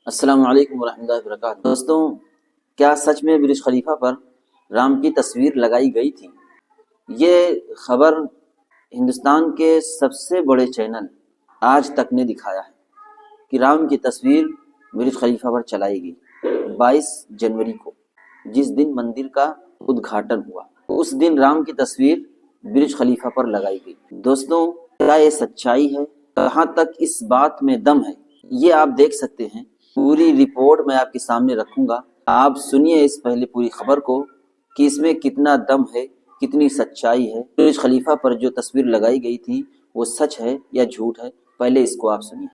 अस्सलाम वालेकुम वरहमतुल्लाहि वबरकातुहू। दोस्तों, क्या सच में बुर्ज खलीफा पर राम की तस्वीर लगाई गई थी? ये खबर हिंदुस्तान के सबसे बड़े चैनल आज तक ने दिखाया है कि राम की तस्वीर बुर्ज खलीफा पर चलाई गई 22 जनवरी को, जिस दिन मंदिर का उद्घाटन हुआ। उस दिन राम की तस्वीर बुर्ज खलीफा पर लगाई गई। दोस्तों, क्या ये सच्चाई है? कहाँ तक इस बात में दम है, ये आप देख सकते हैं। पूरी रिपोर्ट मैं आपके सामने रखूंगा। आप सुनिए इस पहले पूरी खबर को कि इसमें कितना दम है, कितनी सच्चाई है। बुर्ज खलीफा पर जो तस्वीर लगाई गई थी वो सच है या झूठ है, पहले इसको आप सुनिए।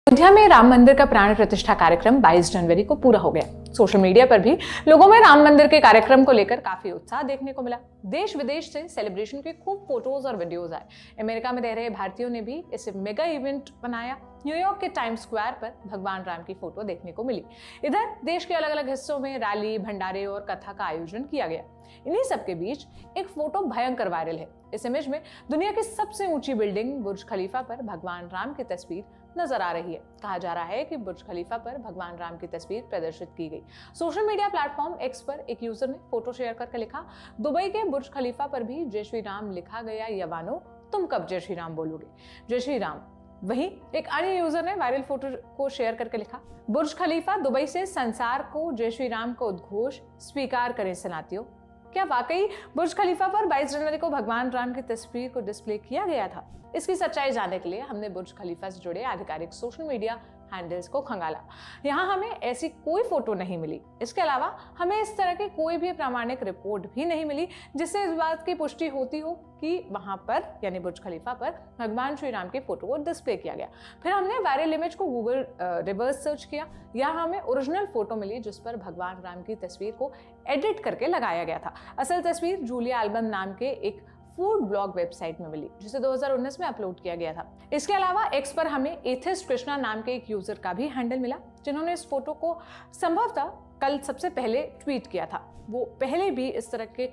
अयोध्या में राम मंदिर का प्राण प्रतिष्ठा कार्यक्रम 22 जनवरी को पूरा हो गया। सोशल मीडिया पर भी लोगों में राम मंदिर के कार्यक्रम को लेकर काफी उत्साह देखने को मिला। देश विदेश से सेलिब्रेशन के खूब फोटोज और वीडियोज आए। अमेरिका में रह रहे भारतीयों ने भी इसे मेगा इवेंट बनाया। न्यूयॉर्क के टाइम स्क्वायर पर भगवान राम की फोटो देखने को मिली। इधर देश के अलग अलग हिस्सों में रैली, भंडारे और कथा का आयोजन किया गया। इन्हीं सबके बीच एक फोटो भयंकर वायरल है। इस इमेज में दुनिया की सबसे ऊंची बिल्डिंग बुर्ज खलीफा पर भगवान राम की तस्वीर नजर आ रही है। कहा जा रहा है कि बुर्ज खलीफा पर भगवान राम की तस्वीर प्रदर्शित की गई। सोशल मीडिया प्लेटफॉर्म एक्स पर एक यूजर ने फोटो शेयर करके लिखा, दुबई के बुर्ज खलीफा पर भी जय श्री राम लिखा गया, यवानो तुम कब जय श्री राम बोलोगे, जय श्री राम। वहीं एक अन्य यूजर ने वायरल फोटो को शेयर करके लिखा, बुर्ज खलीफा दुबई से संसार को जय श्री राम का उद्घोष स्वीकार करें सनातियों। क्या वाकई बुर्ज खलीफा पर 22 जनवरी को भगवान राम की तस्वीर को डिस्प्ले किया गया था? इसकी सच्चाई जानने के लिए हमने बुर्ज खलीफा से जुड़े आधिकारिक सोशल मीडिया हैंडल्स को खंगाला। यहाँ हमें ऐसी कोई फोटो नहीं मिली। इसके अलावा हमें इस तरह की कोई भी प्रामाणिक रिपोर्ट भी नहीं मिली जिससे इस बात की पुष्टि होती हो कि वहां पर यानी बुर्ज खलीफा पर भगवान श्री राम की फोटो को डिस्प्ले किया गया। फिर हमने वायरल इमेज को गूगल रिवर्स सर्च किया। यहाँ हमें ओरिजिनल फोटो मिली जिस पर भगवान राम की तस्वीर को एडिट करके लगाया गया था। असल तस्वीर जूलिया एल्बम नाम के एक फूड ब्लॉग वेबसाइट में मिली जिसे 2019 में अपलोड किया गया था। इसके अलावा एक्स पर हमें एथिस्ट कृष्णा नाम के एक यूजर का भी हैंडल मिला जिन्होंने इस फोटो को संभवतः कल सबसे पहले ट्वीट किया था। वो पहले भी इस तरह के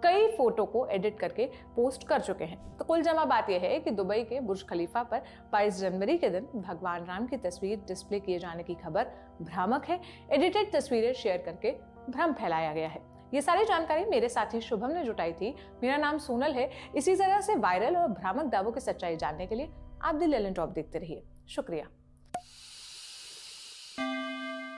कई फोटो को एडिट करके पोस्ट कर चुके हैं। तो कुल जमा बात यह है कि दुबई के बुर्ज खलीफा पर 22 जनवरी के दिन भगवान राम की तस्वीर डिस्प्ले किए जाने की खबर भ्रामक है। एडिटेड तस्वीरें शेयर करके भ्रम फैलाया गया है। ये सारी जानकारी मेरे साथी शुभम ने जुटाई थी। मेरा नाम सोनल है। इसी तरह से वायरल और भ्रामक दावों की सच्चाई जानने के लिए आप द लेलन टॉप देखते रहिए। शुक्रिया।